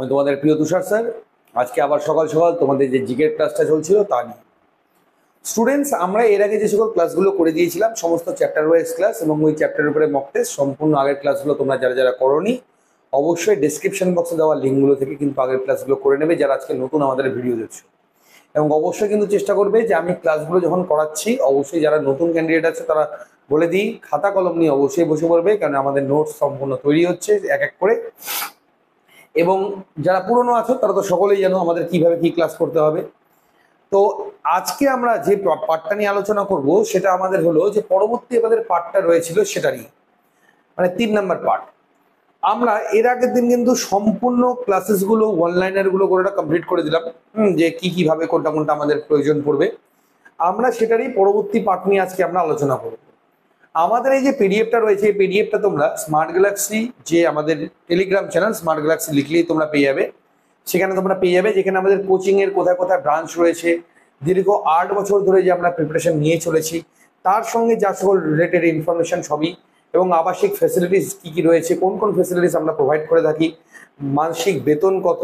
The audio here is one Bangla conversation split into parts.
আমি তোমাদের প্রিয় তুষার স্যার। আজকে আবার সকাল সকাল তোমাদের যে জিকের ক্লাসটা চলছিল তা নিয়ে। স্টুডেন্টস, আমরা এর আগে যে সকল ক্লাসগুলো করে দিয়েছিলাম সমস্ত চ্যাপ্টার ওয়াইজ ক্লাস এবং ওই চ্যাপ্টারের উপরে মক টেস্ট, সম্পূর্ণ আগের ক্লাসগুলো তোমরা যারা যারা করোনি অবশ্যই ডেসক্রিপশন বক্সে দেওয়া লিঙ্কগুলো থেকে কিন্তু আগের ক্লাসগুলো করে নেবে, যারা আজকে নতুন আমাদের ভিডিও দেখছো। এবং অবশ্যই কিন্তু চেষ্টা করবে যে আমি ক্লাসগুলো যখন করাচ্ছি অবশ্যই যারা নতুন ক্যান্ডিডেট আছে তারা বলে দিই খাতা কলম নিয়ে অবশ্যই বসে পড়বে, কারণ আমাদের নোটস সম্পূর্ণ তৈরি হচ্ছে এক এক করে। এবং যারা পুরনো আছো তারা তো সকলেই জানো আমাদের কিভাবে কি ক্লাস করতে হবে। তো আজকে আমরা যে পার্টটা নিয়ে আলোচনা করব সেটা আমাদের হলো যে পরবর্তী আমাদের পার্টটা রয়েছিল সেটা নিয়ে, মানে 3 নাম্বার পার্ট। আমরা এর আগের দিন কিন্তু সম্পূর্ণ ক্লাসেসগুলো অনলাইনেরগুলো কোনোটা কমপ্লিট করে দিলাম, যে কি কিভাবে কোনটা কোনটা আমাদের প্রয়োজন পড়বে। আমরা সেটারই পরবর্তী পার্ট নিয়ে আজকে আমরা আলোচনা করব। আমাদের এই যে পিডিএফটা রয়েছে এই পিডিএফটা তোমরা স্মার্ট গ্যালাক্সি যে আমাদের টেলিগ্রাম চ্যানেল স্মার্ট গ্যালাক্সি লিখলেই তোমরা পেয়ে যাবে। সেখানে তোমরা পেয়ে যাবে যেখানে আমাদের কোচিং এর কোথায় কোথায় ব্রাঞ্চ রয়েছে, দীর্ঘ 8 বছর ধরে যে আমরা প্রিপারেশন নিয়ে চলেছি তার সঙ্গে যা সকল রিলেটেড ইনফরমেশন সবই, এবং আবাসিক ফ্যাসিলিটিস কি কি রয়েছে, কোন কোন ফ্যাসিলিটিস আমরা প্রোভাইড করে থাকি, মাসিক বেতন কত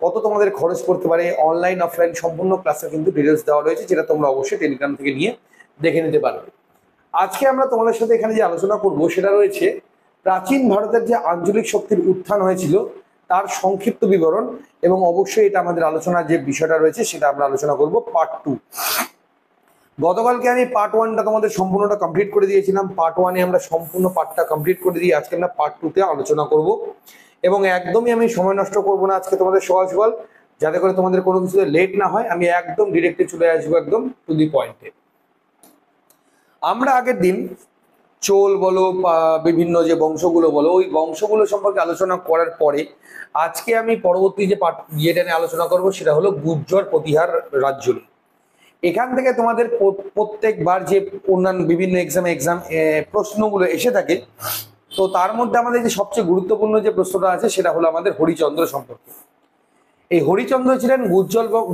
কত তোমাদের খরচ করতে পারে, অনলাইন অফলাইন সম্পূর্ণ ক্লাসের কিন্তু ডিটেলস দেওয়া রয়েছে, যেটা তোমরা অবশ্যই টেলিগ্রাম থেকে নিয়ে দেখে নিতে পারবে। আজকে আমরা তোমাদের সাথে এখানে যে আলোচনা করব সেটা রয়েছে প্রাচীন ভারতের যে আঞ্চলিক শক্তির উত্থান হয়েছিল তার সংক্ষিপ্ত বিবরণ, এবং অবশ্যই এটা আমাদের আলোচনার যে বিষয়টা রয়েছে সেটা আমরা আলোচনা করব পার্ট 2। গতকালকে আমি পার্ট 1টা তোমাদের সম্পূর্ণটা কমপ্লিট করে দিয়েছিলাম। পার্ট 1-এ আমরা সম্পূর্ণ পার্টটা কমপ্লিট করে দিয়ে আজকে আমরা পার্ট 2-তে আলোচনা করব, এবং একদমই আমি সময় নষ্ট করব না আজকে তোমাদের সকাল সকাল, যাতে করে তোমাদের কোনো কিছুতে লেট না হয়। আমি একদম ডিরেক্টলি চলে আসবো একদম টু দি পয়েন্টে। আমরা আগের দিন চোল বলো বা বিভিন্ন যে বংশগুলো বলো ওই বংশগুলো সম্পর্কে আলোচনা করার পরে আজকে আমি পরবর্তী যে ইয়েটা নিয়ে আলোচনা করব সেটা হলো গুর্জর প্রতিহার রাজ্য নিয়ে। এখান থেকে তোমাদের প্রত্যেকবার যে অন্যান্য বিভিন্ন এক্সাম প্রশ্নগুলো এসে থাকে, তো তার মধ্যে আমাদের যে সবচেয়ে গুরুত্বপূর্ণ যে প্রশ্নটা আছে সেটা হলো আমাদের হরিচন্দ্র সম্পর্কে। এই হরিচন্দ্র ছিলেন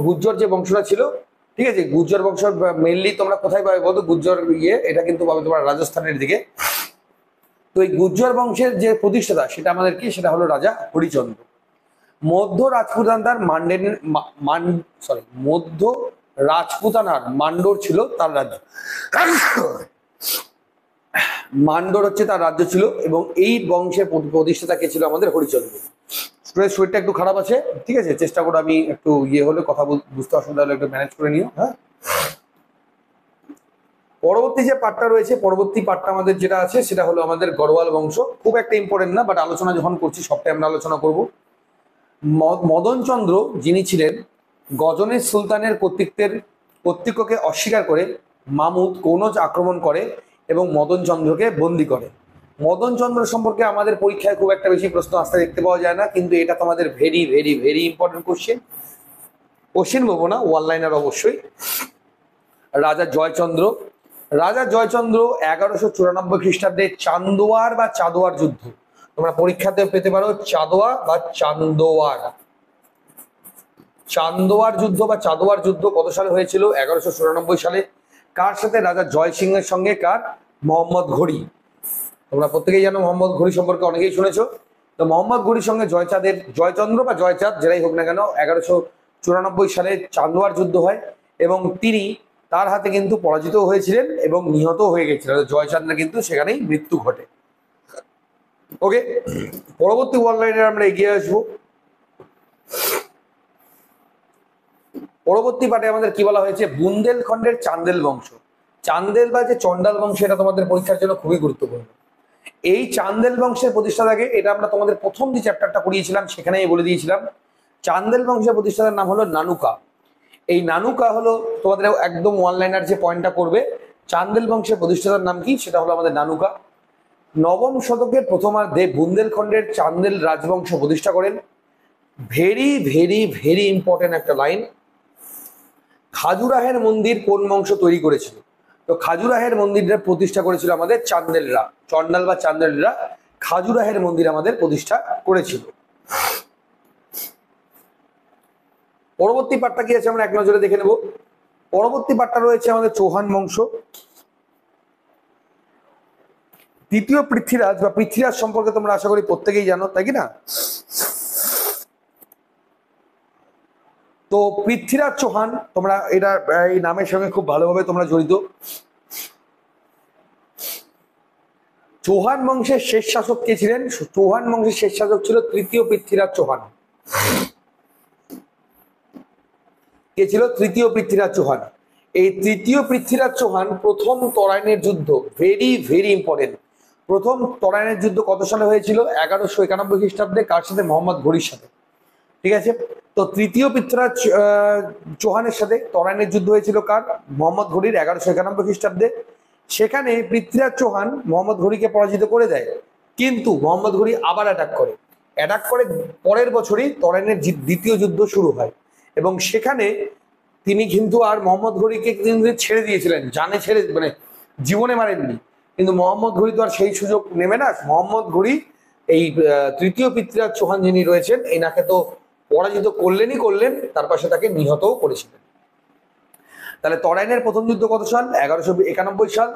গুর্জর যে বংশটা ছিল, ঠিক আছে। গুর্জর বংশ মেনলি তোমরা কোথায় পাবে বলতো, গুর্জর এটা কিন্তু পাবে তোমার রাজস্থানের দিকে। তো এই গুর্জর বংশের যে প্রতিষ্ঠাতা সেটা আমাদের কি, সেটা হলো রাজা হরিচন্দ্র। মধ্য রাজপুতানার মধ্য রাজপুতানার মান্ডোর ছিল তার রাজ্য, মান্ডোর হচ্ছে তার রাজ্য ছিল, এবং এই বংশের প্রতিষ্ঠাতা কে ছিল আমাদের হরিচন্দ্র। শরীরটা একটু খারাপ আছে, ঠিক আছে, চেষ্টা করো আমি একটু হলে কথা বুঝতে অসুবিধা হলে একটু ম্যানেজ করে নিও। হ্যাঁ, পরবর্তী যে পার্টটা রয়েছে, পরবর্তী পার্টটা আমাদের যেটা আছে সেটা হলো আমাদের গড়ওয়াল বংশ। খুব একটা ইম্পর্টেন্ট না, বাট আলোচনা যখন করছি সবটাই আমরা আলোচনা করব। মদনচন্দ্র যিনি ছিলেন গজনের সুলতানের কর্তৃত্বকে অস্বীকার করে মামুদ কনৌজ আক্রমণ করে এবং মদনচন্দ্রকে বন্দী করে। মদনচন্দ্র সম্পর্কে আমাদের পরীক্ষায় খুব একটা বেশি প্রশ্ন আসতে দেখতে পাওয়া যায় না, কিন্তু এটা তোমাদের very very very important question বলবো না, অনলাইনার অবশ্যই। রাজা জয়চন্দ্র 1194 খ্রিস্টাব্দে চান্দোয়ার বা চাঁদোয়ার যুদ্ধ, তোমরা পরীক্ষাতে পেতে পারো চাঁদোয়া বা চান্দোয়ার যুদ্ধ বা চাঁদোয়ার যুদ্ধ কত সালে হয়েছিল? 1194 সালে। কার সাথে? রাজা জয় সিংহের সঙ্গে। কার? মোহাম্মদ ঘড়ি। তোমরা প্রত্যেকেই জানো মোহাম্মদ ঘড়ি সম্পর্কে অনেকেই শুনেছো। তো মোহাম্মদ ঘড়ির সঙ্গে জয়চন্দ্র বা জয়চাঁদ যেটাই হোক না কেন 1194 সালে চান্দোয়ার যুদ্ধ হয়, এবং তিনি তার হাতে কিন্তু পরাজিত হয়েছিলেন এবং নিহত হয়ে গেছিলেন। জয়চাঁদের কিন্তু সেখানেই মৃত্যু ঘটে। ওকে, পরবর্তী অনলাইনে আমরা এগিয়ে আসবো। পরবর্তী পার্টে আমাদের কি বলা হয়েছে, বুন্দেলখণ্ডের চান্দেল বংশ। চান্দেল বা যে চন্ডাল বংশ, এটা তোমাদের পরীক্ষার জন্য খুবই গুরুত্বপূর্ণ। এই চান্দেল বংশের প্রতিষ্ঠাতাকে, এটা আমরা তোমাদের প্রথম যে চ্যাপ্টারটা পড়িয়েছিলাম সেখানেই বলে দিয়েছিলাম। চান্দেল বংশের প্রতিষ্ঠাতার নাম হলো নানুকা। এই নানুকা হলো তোমাদের একদম অনলাইনার যে পয়েন্টটা করবে, চান্দেল বংশের প্রতিষ্ঠাতার নাম কি, সেটা হলো আমাদের নানুকা। নবম শতকের প্রথমার্ধে বুন্দেলখণ্ডের চান্দেল রাজবংশ প্রতিষ্ঠা করেন। ভেরি ভেরি ভেরি ইম্পর্টেন্ট একটা লাইন, খাজুরাহের মন্দির কোন বংশ তৈরি করেছিল? তো খাজুরাহের মন্দিরটা প্রতিষ্ঠা করেছিল আমাদের চান্দেলরা, চন্ডাল বা চান্দেলরা খাজুরাহের মন্দির আমাদের প্রতিষ্ঠা করেছিল। পরবর্তী পার্টটা কি আছে আমরা এক নজরে দেখে নেব। পরবর্তী পার্টটা রয়েছে আমাদের চৌহান বংশ। তৃতীয় পৃথ্বীরাজ বা পৃথ্বীরাজ সম্পর্কে তোমরা আশা করি প্রত্যেকেই জানো, তাই কি না? তো পৃথ্বীরাজ চৌহান, তোমরা এটা এই নামের সঙ্গে খুব ভালোভাবে তোমরা জড়িত। চৌহান বংশের শেষ শাসক কে ছিলেন? চৌহান বংশের শেষ শাসক ছিল তৃতীয় পৃথ্বীরাজ চৌহান। কে ছিল? তৃতীয় পৃথ্বীরাজ চৌহান। এই তৃতীয় পৃথ্বীরাজ চৌহান প্রথম তরাইনের যুদ্ধ, ভেরি ভেরি ইম্পর্টেন্ট, প্রথম তরাইনের যুদ্ধ কত সালে হয়েছিল? 1191 খ্রিস্টাব্দে। কার সাথে? মোহাম্মদ ঘুরির সাথে। ঠিক আছে, তো তৃতীয় পৃথ্বীরাজ চৌহানের সাথে তরাইনের যুদ্ধ হয়েছিল কার? মোহাম্মদ ঘুরির, 1191 খ্রিস্টাব্দে। সেখানে পৃথ্বীরাজ চৌহান মোহাম্মদ ঘুরিকে পরাজিত করে দেয়, কিন্তু মোহাম্মদ ঘুরি আবার অ্যাটাক করে। পরের বছরই তরাইনের দ্বিতীয় যুদ্ধ শুরু হয়, এবং সেখানে তিনি কিন্তু আর মোহাম্মদ ঘুরিকে কিন্তু ছেড়ে দিয়েছিলেন, মানে জীবনে মারেননি, কিন্তু মোহাম্মদ ঘুরি তো আর সেই সুযোগ নেবে না। মোহাম্মদ ঘুরি এই তৃতীয় পৃথ্বীরাজ চৌহান যিনি রয়েছেন, এনাকে তো পরাজিত করলেন, তার পাশে তাকে নিহতও করেছিলেন। তাহলে তরাইনের প্রথম যুদ্ধ কত সাল? 1191 সাল।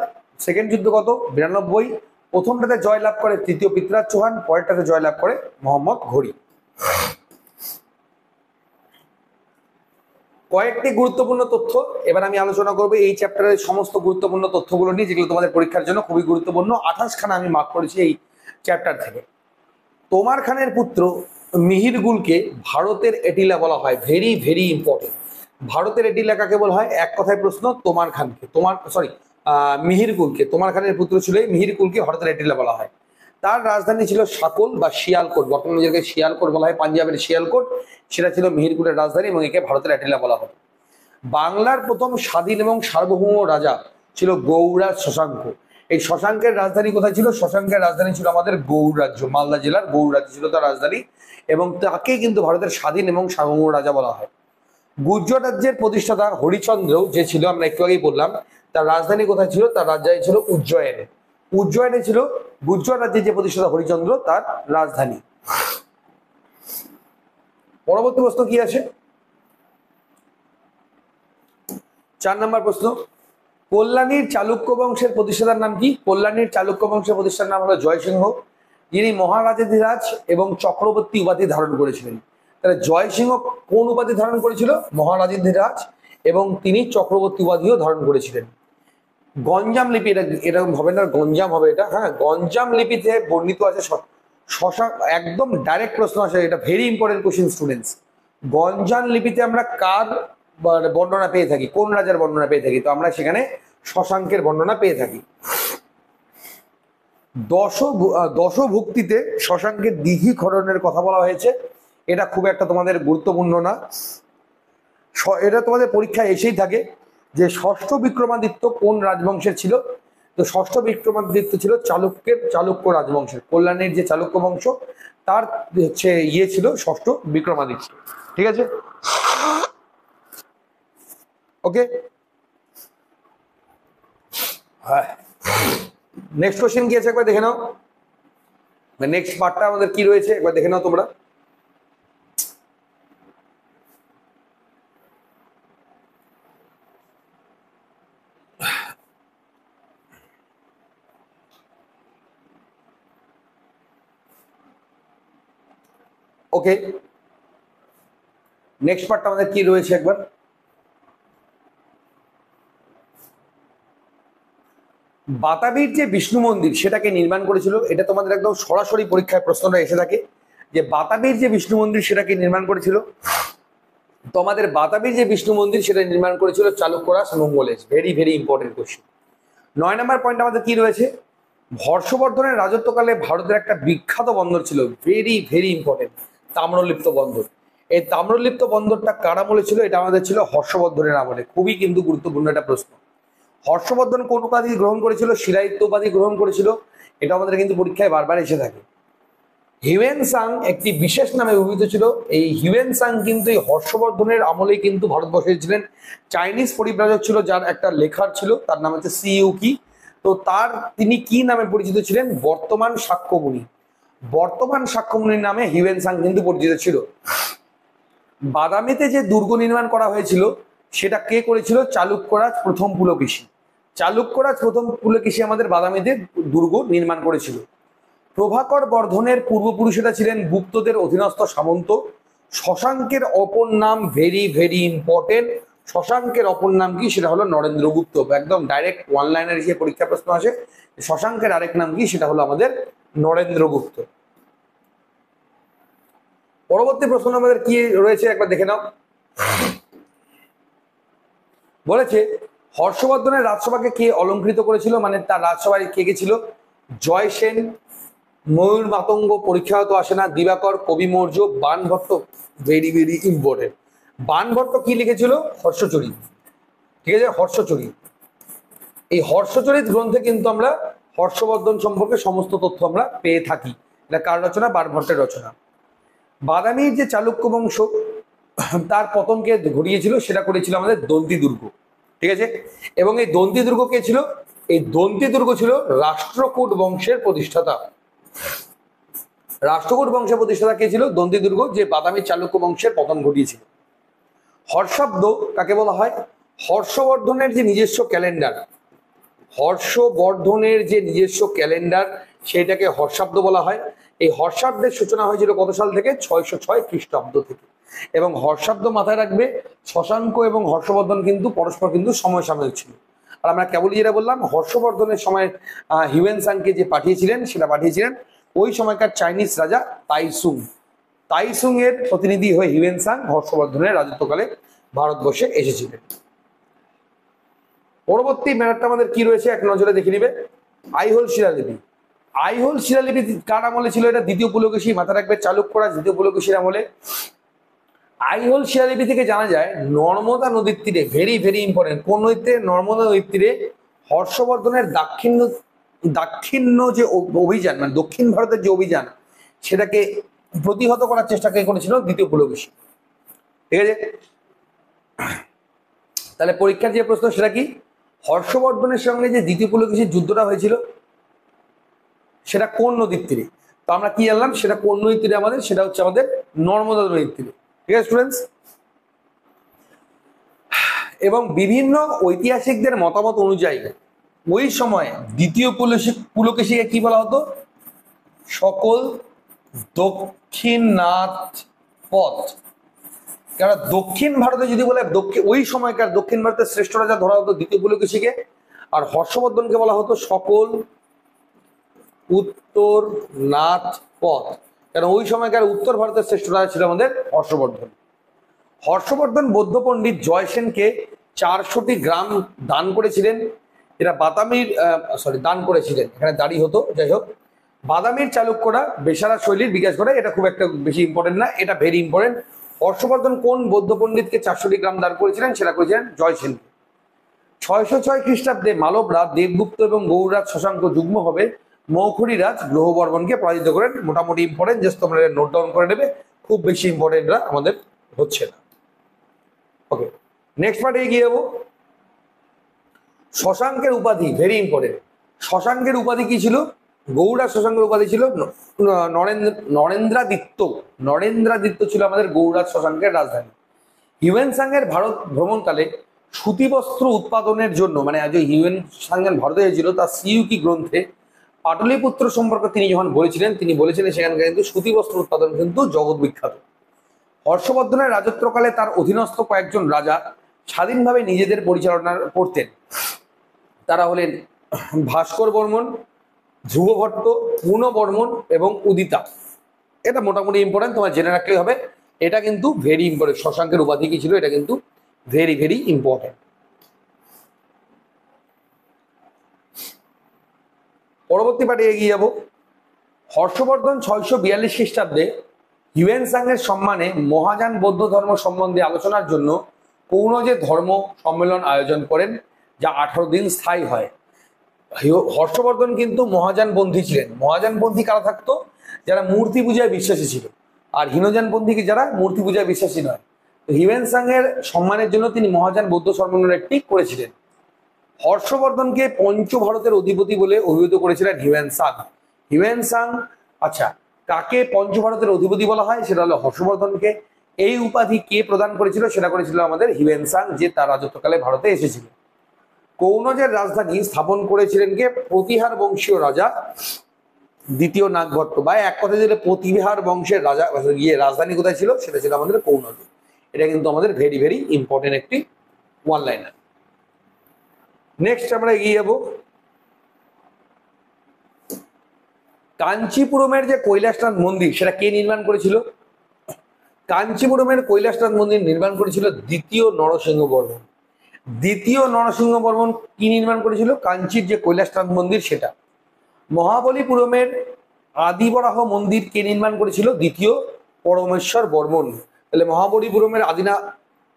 সেকেন্ড যুদ্ধ কত? 92। প্রথমটাতে জয়লাভ করে তৃতীয় পৃথ্বীরাজ চৌহান, পরেরটাতে জয়লাভ করে মোহাম্মদ ঘুরি। কয়েকটি গুরুত্বপূর্ণ তথ্য এবার আমি আলোচনা করবো এই চ্যাপ্টারের সমস্ত গুরুত্বপূর্ণ তথ্যগুলো নিয়ে, যেগুলো তোমাদের পরীক্ষার জন্য খুবই গুরুত্বপূর্ণ। 28 খানা আমি মার্ক করেছি এই চ্যাপ্টার থেকে। তোমার খানের পুত্র মিহিরগুলকে ভারতের এটিলা বলা হয়, ভেরি ভেরি ইম্পর্টেন্ট। ভারতের এটিলা কাকে বলা হয়? এক কথায় প্রশ্ন, তোমার খানকে, মিহিরকুলকে, তোমার খানের পুত্র ছিল মিহিরকুলকে ভারতের এটিলা বলা হয়। তার রাজধানী ছিল সাকল বা শিয়ালকোট, বর্তমানে যেটাকে শিয়ালকোট বলা হয়, পাঞ্জাবের শিয়ালকোট, সেটা ছিল মিহিরকুলের রাজধানী, এবং একে ভারতের এটিলা বলা হয়। বাংলার প্রথম স্বাধীন এবং সার্বভৌম রাজা ছিল গৌড়রাজ শশাঙ্ক। এই শশাঙ্কের রাজধানী কোথায় ছিল? শশাঙ্কের রাজধানী ছিল আমাদের গৌড় রাজ্য, মালদা জেলার গৌড় রাজ্য ছিল তার রাজধানী, এবং তাকে কিন্তু ভারতের স্বাধীন এবং সার্বভৌম রাজা বলা হয়। গুর্জর রাজ্যের প্রতিষ্ঠাতা হরিচন্দ্র যে ছিল, আমরা একটু আগেই বললাম, তার রাজধানী কোথায় ছিল? তার রাজধানী ছিল উজ্জয়নে। উজ্জয়নে ছিল গুর্জর রাজ্যের যে প্রতিষ্ঠাতা হরিচন্দ্র, তার রাজধানী। পরবর্তী প্রশ্ন কি আছে? 4 নম্বর প্রশ্ন, কল্যাণীর চালুক্য বংশের প্রতিষ্ঠাতার নাম কি? কল্যাণীর চালুক্য বংশের প্রতিষ্ঠাতার নাম হলো জয়সিংহ, যিনি মহারাজাধিরাজ এবং চক্রবর্তী উপাধি ধারণ করেছিলেন। তাহলে জয়সিংহ কোন উপাধি ধারণ করেছিল? মহারাজাধিরাজ, এবং তিনি চক্রবর্তী উপাধিও ধারণ করেছিলেন। গঞ্জাম লিপি, এটা এরকম হবে না, গঞ্জাম হবে এটা, হ্যাঁ, গঞ্জাম লিপিতে বর্ণিত আছে শশাঙ্ক, একদম ডাইরেক্ট প্রশ্ন আসে, এটা very important question students. Ganjam লিপিতে আমরা কার বর্ণনা পেয়ে থাকি? কোন রাজার বর্ণনা পেয়ে থাকি? তো আমরা সেখানে শশাঙ্কের বর্ণনা পেয়ে থাকি। দশভুক্তিতে শশাঙ্কের দিঘি খননের কথা বলা হয়েছে, এটা খুব একটা তোমাদের গুরুত্বপূর্ণ না, এটা তোমাদের পরীক্ষায় এসেই থাকে যে ষষ্ঠ বিক্রমাদিত্য কোন রাজবংশের ছিল? তো ষষ্ঠ বিক্রমাদিত্য ছিল চালুক্য রাজবংশের। কল্যাণীর যে চালুক্য বংশ, তার হচ্ছে ছিল ষষ্ঠ বিক্রমাদিত্য। ঠিক আছে, ওকে। হ্যাঁ, নেক্সট কোশ্চেন কি আছে একবার দেখে নাও। নেক্সট পার্টটা আমাদের কি রয়েছে একবার দেখে নাও তোমরা। ওকে, নেক্সট পার্টটা আমাদের কি রয়েছে একবার। বাতাবির যে বিষ্ণু মন্দির সেটাকে নির্মাণ করেছিল, এটা তোমাদের একদম সরাসরি পরীক্ষায় প্রশ্নটা এসে থাকে যে বাতাবির যে বিষ্ণু মন্দির সেটাকে নির্মাণ করেছিল। তোমাদের বাতাবির যে বিষ্ণু মন্দির সেটা নির্মাণ করেছিল চালুক্যরাজ Mangalesh. Very very important question. 9 number point আমাদের কি রয়েছে? হর্ষবর্ধনের রাজত্বকালে ভারতের একটা বিখ্যাত বন্দর ছিল, ভেরি ভেরি ইম্পর্টেন্ট, তাম্রলিপ্ত বন্দর। এই তাম্রলিপ্ত বন্দরটা কার আমলে ছিল? এটা আমাদের ছিল হর্ষবর্ধনের আমলে। খুবই কিন্তু গুরুত্বপূর্ণ একটা প্রশ্ন। হর্ষবর্ধন কোন উপাধি গ্রহণ করেছিল? শিলাইত্য উপাধি গ্রহণ করেছিল, এটা আমাদের কিন্তু পরীক্ষায় বারবার এসে থাকে। হিউয়েন সাং একটি বিশেষ নামে অভিহিত ছিল। এই হিউয়েন সাং কিন্তু এই হর্ষবর্ধনের আমলেই কিন্তু ভারতবর্ষে ছিলেন। চাইনিজ পরিব্রাজক ছিল, যার একটা লেখার ছিল, তার নাম হচ্ছে সিইউকি। তো তিনি কি নামে পরিচিত ছিলেন? বর্তমান সাক্ষ্যমুনি। বর্তমান সাক্ষ্যমুনির নামে হিউয়েন সাং কিন্তু পরিচিত ছিল। বাদামিতে যে দুর্গ নির্মাণ করা হয়েছিল সেটা কে করেছিল? চালুক্যরাজ প্রথম পুলকেশী। চালুক্যরাজ প্রথম পুলকেশী আমাদের বাদামিতে দুর্গ নির্মাণ করেছিল। প্রভাকর বর্ধনের পূর্বপুরুষেরা ছিলেন গুপ্তদের অধীনস্থ সামন্ত শশাঙ্কের অপর নাম ভেরি ভেরি ইম্পর্টেন্ট। শশাঙ্কের অপর নাম কি? সেটা হলো নরেন্দ্রগুপ্ত। একদম ডাইরেক্ট ওয়ান লাইনের যে পরীক্ষা প্রশ্ন আসে, শশাঙ্কের আরেক নাম কি? সেটা হলো আমাদের নরেন্দ্রগুপ্ত। পরবর্তী প্রশ্ন আমাদের কি রয়েছে একবার দেখে নাও। বলেছে হর্ষবর্ধনের রাজসভাকে কে অলঙ্কৃত করেছিল, মানে তার রাজসভায় কে কে ছিল? জয় সেন, ময়ূর মাতঙ্গ, পরীক্ষা হয়তো আসে না, দিবাকর, কবি Maurya, Banabhatta. Very very important. Banabhatta কি লিখেছিল? হর্ষচরিত। ঠিক আছে, হর্ষচরিত। এই হর্ষচরিত গ্রন্থে কিন্তু আমরা হর্ষবর্ধন সম্পর্কে সমস্ত তথ্য আমরা পেয়ে থাকি। এটা কার রচনা? বাণভট্টের রচনা। বাদামীর যে চালুক্য বংশ তার পতনকে ঘটিয়েছিল সেটা করেছিল আমাদের দন্তি দুর্গ। ঠিক আছে, এবং এই দন্তি দুর্গ কে ছিল? এই দন্তি দুর্গ ছিল রাষ্ট্রকূট বংশের প্রতিষ্ঠাতা। রাষ্ট্রকূট বংশের প্রতিষ্ঠাতা কে ছিল? দন্তি দুর্গ, যে বাদামী চালুক্য বংশের পতন ঘটিয়েছিল। হর্ষাব্দ কাকে বলা হয়? হর্ষবর্ধনের যে নিজস্ব ক্যালেন্ডার, হর্ষবর্ধনের যে নিজস্ব ক্যালেন্ডার সেটাকে হর্ষাব্দ বলা হয়। এই হর্ষাব্দের সূচনা হয়েছিল কত সাল থেকে? 606 খ্রিস্টাব্দ থেকে। এবং হর্ষাব্দ মাথায় রাখবে, শশাঙ্ক এবং হর্ষবর্ধন কিন্তু পরস্পর কিন্তু সমসাময়িক ছিল। আর আমরা কেবলই যেটা বললাম, হর্ষবর্ধনের সময় হিউয়েনসাংকে যে পাঠিয়েছিলেন সেটা পাঠিয়েছিলেন ওই সময়কার চাইনিজ রাজা তাইসুং। তাইসুং এর প্রতিনিধি হয়ে হিউয়েনসাং হর্ষবর্ধনের রাজত্বকালে ভারতবর্ষে এসেছিলেন। পরবর্তী ম্যাটারটা আমাদের কি রয়েছে এক নজরে দেখে নিবে। আইহোল শিলালিপি। আইহোল শিলালিপি কার আমলে ছিল? এটা দ্বিতীয় পুলকেশী, মাথা রাখবে, চালুক্যরা দ্বিতীয় পুলকেশীর আমলে। আইহোল শিলালিপি থেকে জানা যায় নর্মদা নদীর তীরে, ভেরি ভেরি ইম্পর্টেন্ট, কোন নদীতে? নর্মদা নদীর তীরে হর্ষবর্ধনের দাক্ষিণ্য যে অভিযান, মানে দক্ষিণ ভারতের যে অভিযান, সেটাকে প্রতিহত করার চেষ্টা কে করেছিল? দ্বিতীয় পুলকেশী। ঠিক আছে, তাহলে পরীক্ষার যে প্রশ্ন সেটা কি? হর্ষবর্ধনের সঙ্গে যে দ্বিতীয় পুলকেশীর যুদ্ধটা হয়েছিল সেটা কোন নদীর তীরে? তো আমরা কি জানলাম সেটা কোন নদীর তীরে আমাদের? সেটা হচ্ছে আমাদের নর্মদা নদীর তীরে। ঠিক আছে স্টুডেন্টস, এবং বিভিন্ন ঐতিহাসিকদের মতামত অনুযায়ী ওই সময় দ্বিতীয় পুলকেশীকে কি বলা হতো? সকল দক্ষিণনাথ পথ। কারণ দক্ষিণ ভারতে যদি বলে ওই সময়কার দক্ষিণ ভারতের শ্রেষ্ঠ রাজা ধরা হতো দ্বিতীয় পুলকেশীকে, আর হর্ষবর্ধনকে বলা হতো সকল উত্তর নাথ পথ। কারণ ওই সময়কার উত্তর ভারতের শ্রেষ্ঠ রাজা ছিল আমাদের হর্ষবর্ধন। হর্ষবর্ধন বৌদ্ধ পণ্ডিত জয়সেনকে 400টি গ্রাম দান করেছিলেন। এরা বাদামীর দান করেছিলেন, এখানে দাঁড়ি হতো, যাই হোক। বাদামীর চালুক্যরা বেসারা শৈলীর বিকাশ করে, এটা খুব একটা বেশি ইম্পর্টেন্ট না, এটা ভেরি ইম্পর্টেন্ট। হর্ষবর্ধন কোন বৌদ্ধ পণ্ডিতকে 400টি গ্রাম দান করেছিলেন? সেটা করেছিলেন জয়সেন। 606 খ্রিস্টাব্দে মালবরা দেবগুপ্ত এবং গৌররাজ শশাঙ্ক যুগ্ম হবে মৌখুরীরাজ গ্রহবর্মনকে পরাজিত করেন। মোটামুটি ইম্পর্টেন্ট, জাস্ট তোমরা নোট ডাউন করে নেবে, খুব বেশি ইম্পর্টেন্টরা আমাদের হচ্ছে না। ওকে, নেক্সট পার্টে এগিয়ে যাবো। শশাঙ্কের উপাধি, ভেরি ইম্পর্টেন্ট। শশাঙ্কের উপাধি কি ছিল? গৌড়া শশাঙ্কের উপাধি ছিল নরেন্দ্রাদিত্য। নরেন্দ্রাদিত্য ছিল আমাদের গৌড়াজ শশাঙ্কের রাজধানী। হিউয়েনসাংয়ের ভারত ভ্রমণকালে সুতি বস্ত্র উৎপাদনের জন্য, মানে আজ হিউয়েনসাং ভারতে হয়েছিল, তার সিইউকি গ্রন্থে পাটলিপুত্র সম্পর্কে তিনি যখন বলেছিলেন, তিনি বলেছিলেন সেখানকার কিন্তু সুতি বস্ত্র উৎপাদন কিন্তু জগৎ বিখ্যাত। হর্ষবর্ধনের রাজত্বকালে তার অধীনস্থ কয়েকজন রাজা স্বাধীনভাবে নিজেদের পরিচালনা করতেন। তারা হলেন ভাস্কর বর্মন, ধ্রুবভট্ট, পুনবর্মন এবং উদিতা। এটা মোটামুটি ইম্পর্টেন্ট, তোমার জেনে রাখলেই হবে। এটা কিন্তু ভেরি ইম্পর্টেন্ট। শশাঙ্কের উপাধি কি ছিল? এটা কিন্তু ভেরি ভেরি ইম্পর্টেন্ট। পরবর্তী পার্টে এগিয়ে যাব। হর্ষবর্ধন 642 খ্রিস্টাব্দে হিউয়েনসাংয়ের সম্মানে মহাযান বৌদ্ধ ধর্ম সম্বন্ধে আলোচনার জন্য কৌনজে ধর্ম সম্মেলন আয়োজন করেন, যা 18 দিন স্থায়ী হয়। হর্ষবর্ধন কিন্তু মহাযানপন্থী ছিলেন। মহাযানপন্থী কারা থাকতো? যারা মূর্তি পূজায় বিশ্বাসী ছিল। আর হীনযানপন্থী কি? যারা মূর্তি পূজায় বিশ্বাসী নয়। তো হিউয়েনসাংয়ের সম্মানের জন্য তিনি মহাযান বৌদ্ধ সম্মেলন একটি করেছিলেন। হর্ষবর্ধনকে পঞ্চভারতের অধিপতি বলে অভিহিত করেছিলেন হিউয়েনসাং। হিউয়েনসাং, আচ্ছা, কাকে পঞ্চভারতের অধিপতি বলা হয়? সেটা হলো হর্ষবর্ধনকে। এই উপাধি কে প্রদান করেছিল? সেটা করেছিল আমাদের হিউয়েনসাং, যে তার রাজত্বকালে ভারতে এসেছিল। কৌনজের রাজধানী স্থাপন করেছিলেন কে? প্রতিহার বংশীয় রাজা দ্বিতীয় নাগভট্ট, বা এক কথা দিলে প্রতিহার বংশের রাজা রাজধানী কোথায় ছিল, সেটা ছিল আমাদের কৌনদী। এটা কিন্তু আমাদের ভেরি ভেরি ইম্পর্টেন্ট একটি ওয়ান লাইনার। নেক্সট আমরা এগিয়ে যাবো। কাঞ্চিপুরমের যে কৈলাসনাথ মন্দির সেটা কে নির্মাণ করেছিল? কাঞ্চিপুরমের কৈলাসনাথ মন্দির নির্মাণ করেছিল দ্বিতীয় নরসিংহ বর্মন। দ্বিতীয় নরসিংহ বর্মন কি নির্মাণ করেছিল? কাঞ্চির যে কৈলাসনাথ মন্দির সেটা। মহাবলীপুরমের আদিবরাহ মন্দির কে নির্মাণ করেছিল? দ্বিতীয় পরমেশ্বর বর্মন। তাহলে মহাবলীপুরমের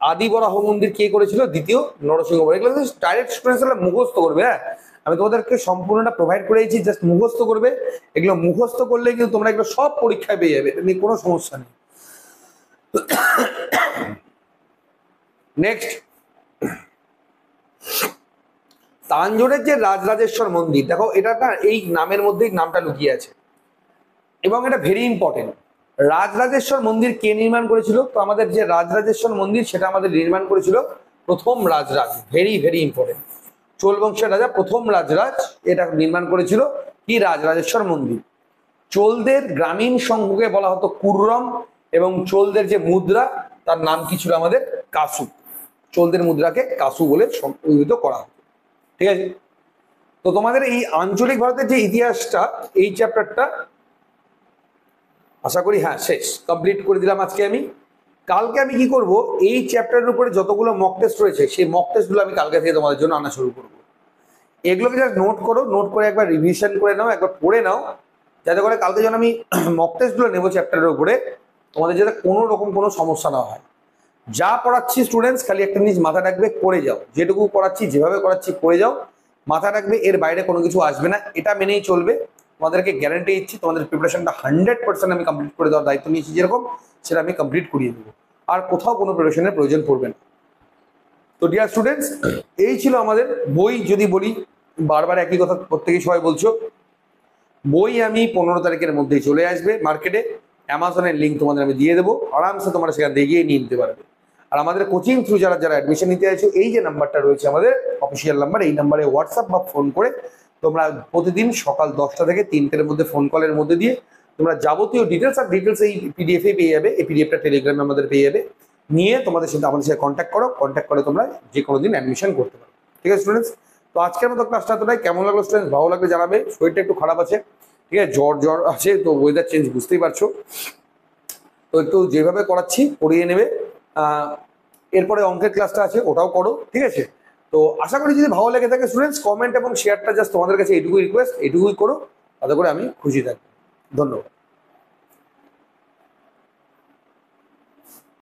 আদিবরাহ মন্দির কে করেছিল? দ্বিতীয় নরসিংহ বর্মন। এগুলো ডাইরেক্ট স্টুডেন্টসরা মুখস্থ করবে। হ্যাঁ, আমি তোমাদেরকে সম্পূর্ণটা প্রোভাইড করে দিয়েছি, জাস্ট মুখস্থ করবে। এগুলো মুখস্থ করলে কিন্তু তোমরা এগুলো সব পরীক্ষায় পেয়ে যাবে, এমনি কোনো সমস্যা নেই। নেক্সট, তাঞ্জোরের যে রাজরাজেশ্বর মন্দির, দেখো এটা না এই নামের মধ্যেই নামটা লুকিয়ে আছে এবং এটা ভেরি ইম্পর্টেন্ট। রাজরাজেশ্বর মন্দির কে নির্মাণ করেছিল? তো আমাদের যে রাজরাজেশ্বর মন্দির সেটা আমাদের নির্মাণ করেছিল প্রথম Rajaraja. Very very important. Chola বংশের রাজা প্রথম রাজরাজ এটা নির্মাণ করেছিল কি? রাজরাজেশ্বর মন্দির। চোলদের গ্রামীণ সংঘকে বলা হতো কুর্রম, এবং চোলদের যে মুদ্রা তার নাম কি ছিল? আমাদের কাসু। চোলদের মুদ্রাকে কাসু বলে অভিহিত করা হতো। ঠিক আছে, তো তোমাদের এই আঞ্চলিক ভারতের যে ইতিহাসটা, এই চ্যাপ্টারটা আশা করি হ্যাঁ শেষ, কমপ্লিট করে দিলাম আজকে আমি। কালকে আমি কি করব, এই চ্যাপ্টারের উপরে যতগুলো মক টেস্ট রয়েছে সেই মক টেস্টগুলো আমি কালকে থেকে তোমাদের জন্য আনা শুরু করব। এগুলোকে জাস্ট নোট করো, নোট করে একবার রিভিশন করে নাও, একবার পড়ে নাও, যাতে করে কালকে যখন আমি মক টেস্টগুলো নেবো চ্যাপ্টারের উপরে, তোমাদের যাতে কোনো রকম কোনো সমস্যা না হয়। যা পড়াচ্ছি স্টুডেন্টস খালি একটা জিনিস মাথা রাখবে, করে যাও। যেটুকু পড়াচ্ছি যেভাবে করাচ্ছি করে যাও, মাথা রাখবে, এর বাইরে কোনো কিছু আসবে না, এটা মেনেই চলবে। তোমাদেরকে গ্যারান্টি দিচ্ছি তোমাদের প্রিপারেশনটা 100% আমি কমপ্লিট করে দেওয়ার দায়িত্ব নিয়েছি, যেরকম সেটা আমি কমপ্লিট করিয়ে দেবো। আর কোথাও কোনো প্রিপারেশনের প্রয়োজন পড়বে না। তো ডিয়ার স্টুডেন্টস, এই ছিল আমাদের বই। যদি বলি, বারবার একই কথা প্রত্যেকেই সবাই বলছো, বই আমি 15 তারিখের মধ্যেই চলে আসবে মার্কেটে। অ্যামাজনের লিঙ্ক তোমাদের আমি দিয়ে দেবো, আরামসে তোমরা সেখান থেকে গিয়ে নিয়ে নিতে পারবে। আর আমাদের কোচিং থ্রু যারা অ্যাডমিশন নিতে চাইছো, এই যে নাম্বারটা রয়েছে আমাদের অফিসিয়াল নাম্বার, এই নাম্বারে হোয়াটসঅ্যাপ বা ফোন করে তোমরা প্রতিদিন সকাল 10টা থেকে 3টের মধ্যে ফোন কলের মধ্যে দিয়ে তোমরা যাবতীয় ডিটেলস এই পিডিএফে পেয়ে যাবে। এই পিডিএফটা টেলিগ্রামে আমাদের পেয়ে যাবে। নিয়ে তোমাদের সাথে আমাদের সাথে কন্ট্যাক্ট করো, কন্ট্যাক্ট করে তোমরা যে কোনো দিন অ্যাডমিশন করতে পারো। ঠিক আছে স্টুডেন্টস, তো আজকের মতো ক্লাসটা এতটাই। কেমন লাগলো স্টুডেন্টস? ভালো লাগলে জানাবে। শরীরটা একটু খারাপ আছে, ঠিক আছে, জ্বর আছে, তো ওয়েদার চেঞ্জ বুঝতেই পারছো, তো একটু যেভাবে করাচ্ছি করিয়ে নেবে। এরপরে অঙ্কের ক্লাসটা আছে, ওটাও করো। ঠিক আছে, তো আশা করি যদি ভালো লেগে থাকে স্টুডেন্টস, কমেন্ট এবং শেয়ারটা জাস্ট তোমাদের কাছে এইটুকুই রিকোয়েস্ট, এইটুকুই করো, তাতে করে আমি খুশি থাকবো। ধন্যবাদ।